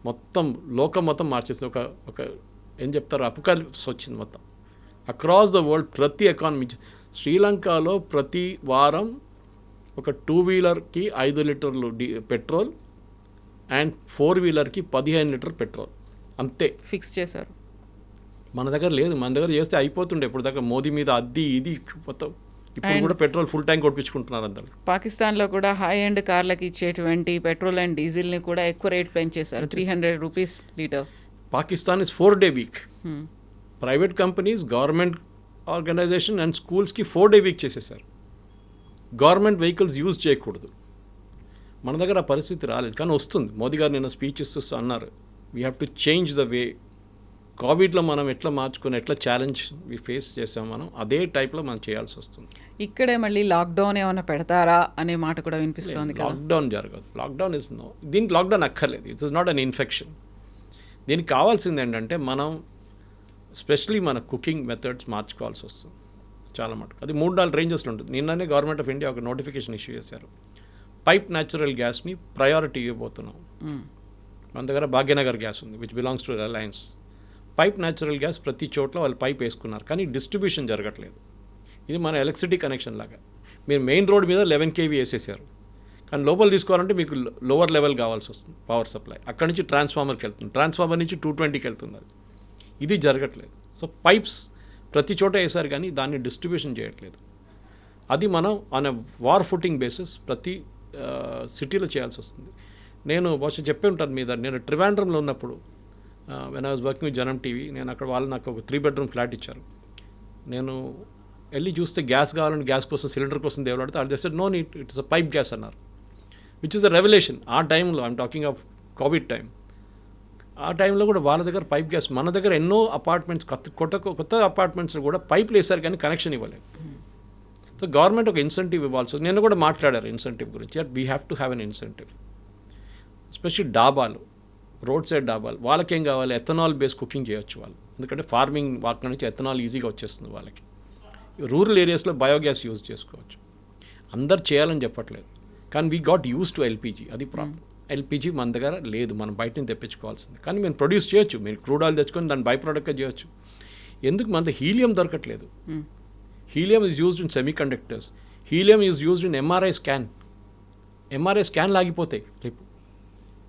[SPEAKER 3] మొత్తం లోకం మొత్తం మార్చేస్తుంది. ఒక ఏం చెప్తారు, అపోకాలిప్స్ వచ్చింది మొత్తం అక్రాస్ ద వరల్డ్. ప్రతి ఎకానమీ, శ్రీలంకలో ప్రతి వారం ఒక 2 వీలర్కి 5 లీటర్లు పెట్రోల్ అండ్ 4 వీలర్కి 15 లీటర్ పెట్రోల్ అంతే
[SPEAKER 2] ఫిక్స్ చేశారు.
[SPEAKER 3] మన దగ్గర లేదు. మన దగ్గర చేస్తే అయిపోతుండే ఇప్పుడు దాకా. మోదీ మీద అది ఇది మొత్తం. ఇప్పుడు కూడా పెట్రోల్ ఫుల్ ట్యాంక్ కొట్టించుకుంటున్నారు అందరు.
[SPEAKER 2] పాకిస్తాన్లో కూడా హై ఎండ్ కార్లకు ఇచ్చేటువంటి పెట్రోల్ అండ్ డీజిల్ని కూడా ఎక్కువ రేట్ పెంచేశారు, 300 rupees litre.
[SPEAKER 3] Pakistan is 4-day week. Private companies, government organisation and స్కూల్స్కి 4-day వీక్ చేసేసారు. గవర్నమెంట్ వెహికల్స్ యూజ్ చేయకూడదు. మన దగ్గర ఆ పరిస్థితి రాలేదు, కానీ వస్తుంది. మోదీ గారు నిన్న స్పీచ్ ఇస్తూ అన్నారు, we have to change the way. కోవిడ్లో మనం ఎట్లా మార్చుకొని ఎట్లా ఛాలెంజ్ ఫేస్ చేసాం, మనం అదే టైప్లో మనం చేయాల్సి వస్తుంది.
[SPEAKER 2] ఇక్కడే మళ్ళీ లాక్డౌన్ ఏమైనా పెడతారా అనే మాట కూడా వినిపిస్తుంది.
[SPEAKER 3] లాక్డౌన్ జరగదు. Lockdown is no. దీనికి లాక్డౌన్ అక్కర్లేదు. It's not an infection. దీనికి కావాల్సింది ఏంటంటే మనం స్పెషలీ మన కుకింగ్ మెథడ్స్ మార్చుకోవాల్సి వస్తుంది చాలా మటుకు. అది 3-4 రేంజెస్లో ఉంటుంది. నిన్ననే గవర్నమెంట్ ఆఫ్ ఇండియా ఒక నోటిఫికేషన్ ఇష్యూ చేశారు. పైప్ న్యాచురల్ గ్యాస్ని ప్రయారిటీ ఇవ్వబోతున్నాం. మన దగ్గర భాగ్యనగర్ గ్యాస్ ఉంది, which belongs to Reliance. Pipe natural gas ప్రతి చోట్ల వాళ్ళు పైప్ వేసుకున్నారు, కానీ డిస్ట్రిబ్యూషన్ జరగట్లేదు. ఇది మన ఎలక్ట్రిసిటీ కనెక్షన్ లాగా. మీరు మెయిన్ రోడ్ మీద 11 kV వేసేసారు, కానీ లోపల తీసుకోవాలంటే మీకు లోవర్ లెవెల్ కావాల్సి వస్తుంది పవర్ సప్లై. అక్కడి నుంచి ట్రాన్స్ఫార్మర్కి వెళ్తుంది, ట్రాన్స్ఫార్మర్ నుంచి 220కి వెళ్తుంది. ఇది జరగట్లేదు. సో పైప్స్ ప్రతి చోట వేసారు, కానీ దాన్ని డిస్ట్రిబ్యూషన్ చేయట్లేదు. అది మనం on a war footing basis ప్రతి సిటీలో చేయాల్సి వస్తుంది. నేను బహుశా చెప్పే ఉంటాను మీద, నేను ట్రివాండ్రంలో ఉన్నప్పుడు when I was working with జనం టీవీ, నేను అక్కడ వాళ్ళు నాకు ఒక 3 bedroom ఫ్లాట్ ఇచ్చారు. నేను వెళ్ళి చూస్తే గ్యాస్ కావాలని గ్యాస్ కోసం సిలిండర్ కోసం దేవులాడితే అది తెస్తే no need, it's a pipe gas అన్నారు, విచ్ ఇస్ అ రెవల్యూషన్. ఆ టైంలో I'm talking of Covid time. ఆ టైంలో కూడా వాళ్ళ దగ్గర పైప్ గ్యాస్, మన దగ్గర ఎన్నో అపార్ట్మెంట్స్ కొత్త అపార్ట్మెంట్స్ కూడా పైప్లు వేసారు, కానీ కనెక్షన్ ఇవ్వలేదు. సో గవర్నమెంట్ ఒక ఇన్సెంటివ్ ఇవ్వాల్సి. నేను కూడా మాట్లాడారు ఇన్సెంటివ్ గురించి. We have to have an incentive. Especially డాబాలు రోడ్ సైడ్ డాబాలు, వాళ్ళకేం కావాలి, ఎథనాల్ బేస్ కుకింగ్ చేయొచ్చు వాళ్ళు, ఎందుకంటే ఫార్మింగ్ వాటి నుంచి ఎథనాల్ ఈజీగా వచ్చేస్తుంది వాళ్ళకి. రూరల్ ఏరియాస్లో బయోగ్యాస్ యూజ్ చేసుకోవచ్చు. అందరు చేయాలని చెప్పట్లేదు, కానీ we got use to LPG, అది ప్రాబ్లం. ఎల్పిజి మన దగ్గర లేదు, మనం బయట నుంచి తెప్పించుకోవాల్సింది. కానీ మేము ప్రొడ్యూస్ చేయొచ్చు, మీరు క్రూడ్ ఆయిల్ తెచ్చుకొని దాన్ని బై ప్రోడక్ట్గా చేయొచ్చు. ఎందుకు మన హీలియం దొరకట్లేదు? Helium is used in semiconductors, helium is used in MRI scan లాగిపోతాయి రేపు.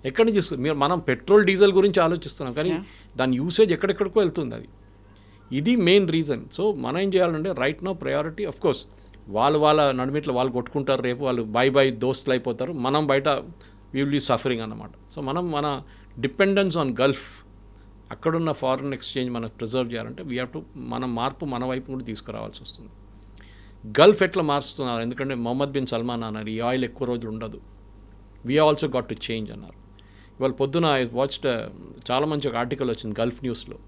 [SPEAKER 3] ఎక్కడి నుంచి తీసుకు మీరు మనం పెట్రోల్ డీజిల్ గురించి ఆలోచిస్తున్నాం, కానీ దాని యూసేజ్ ఎక్కడెక్కడికో వెళ్తుంది. అది ఇది మెయిన్ రీజన్. సో మనం ఏం చేయాలంటే right no priority, of course వాళ్ళ నడిమిట్లో వాళ్ళు కొట్టుకుంటారు, రేపు వాళ్ళు బై దోస్తులు అయిపోతారు, మనం బయట వీ విల్ బీ సఫరింగ్ అన్నమాట. సో మనం మన డిపెండెన్స్ ఆన్ గల్ఫ్, అక్కడున్న ఫారిన్ ఎక్స్చేంజ్ మనం ప్రిజర్వ్ చేయాలంటే వీ హ్యావ్ టు మన మార్పు మన వైపు కూడా తీసుకురావాల్సి వస్తుంది. గల్ఫ్ ఎట్లా మారుస్తున్నారు, ఎందుకంటే మొహమ్మద్ బిన్ సల్మాన్ అన్నారు ఈ ఆయిల్ ఎక్కువ రోజులు ఉండదు, we also got to change అన్నారు. ఇవాళ పొద్దున ఐ వాచ్డ్ చాలా మంచి ఒక ఆర్టికల్ వచ్చింది గల్ఫ్ న్యూస్లో.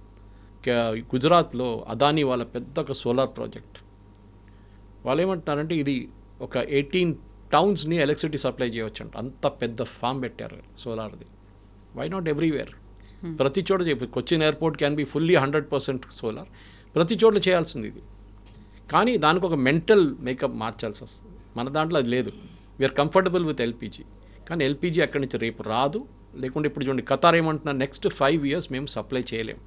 [SPEAKER 3] గుజరాత్లో అదానీ వాళ్ళ పెద్ద ఒక సోలార్ ప్రాజెక్ట్, వాళ్ళు ఏమంటున్నారంటే ఇది ఒక 18 టౌన్స్ని ఎలక్ట్రిసిటీ సప్లై చేయవచ్చు అంట, అంత పెద్ద ఫామ్ పెట్టారు సోలార్ది. Why not everywhere? ప్రతి చోట Cochin airport can be fully 100% solar, ప్రతి చోట్ల చేయాల్సింది ఇది. కానీ దానికి ఒక మెంటల్ మేకప్ మార్చాల్సి వస్తుంది. మన దాంట్లో అది లేదు. వీఆర్ కంఫర్టబుల్ విత్ ఎల్పిజి, కానీ ఎల్పిజి అక్కడి నుంచి రేపు రాదు. లేకుంటే ఇప్పుడు చూడండి ఖతార్ ఏమంటున్నా, నెక్స్ట్ 5 years మేము సప్లై చేయలేము,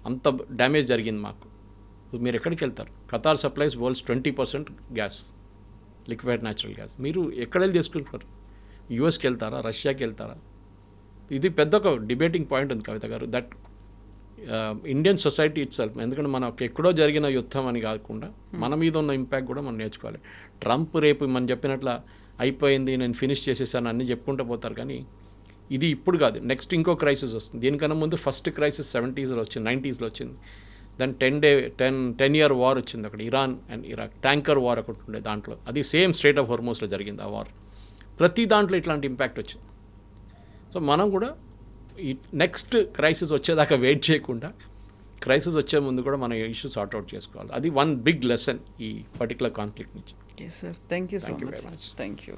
[SPEAKER 3] అంత డ్యామేజ్ జరిగింది మాకు. మీరు ఎక్కడికి వెళ్తారు? Qatar supplies world's 20% gas, liquid natural gas. మీరు ఎక్కడ వెళ్ళి తీసుకుంటారు? యూఎస్కి వెళ్తారా, రష్యాకి వెళ్తారా? ఇది పెద్ద ఒక డిబేటింగ్ పాయింట్ ఉంది కవిత గారు, that Indian society it self, ఎందుకంటే మనకు ఎక్కడో జరిగిన యుద్ధం అని కాకుండా మన మీద ఉన్న ఇంపాక్ట్ కూడా మనం నేర్చుకోవాలి. ట్రంప్ రేపు మనం చెప్పినట్ల అయిపోయింది, నేను ఫినిష్ చేసేసాను అన్నీ చెప్పుకుంటూ పోతారు, కానీ ఇది ఇప్పుడు కాదు, నెక్స్ట్ ఇంకో క్రైసిస్ వస్తుంది. దీనికన్నా ముందు ఫస్ట్ క్రైసిస్ 70s వచ్చింది, 90s వచ్చింది. దాని 10 year వార్ వచ్చింది అక్కడ, Iran and Iraq tanker war ఒకటి ఉండే, దాంట్లో అది సేమ్ స్ట్రైట్ ఆఫ్ హోర్మోస్లో జరిగింది ఆ వార్. ప్రతి దాంట్లో ఇట్లాంటి ఇంపాక్ట్ వచ్చింది. సో మనం కూడా ఈ నెక్స్ట్ క్రైసిస్ వచ్చేదాకా వెయిట్ చేయకుండా, క్రైసిస్ వచ్చే ముందు కూడా మనం ఇష్యూ సార్ట్అవుట్ చేసుకోవాలి. అది వన్ బిగ్ లెసన్ ఈ పర్టికులర్ కాన్ఫ్లిక్ట్ నుంచి.
[SPEAKER 2] Okay sir, thank you so
[SPEAKER 3] Thank you
[SPEAKER 2] much.
[SPEAKER 3] very much.
[SPEAKER 2] Thank you.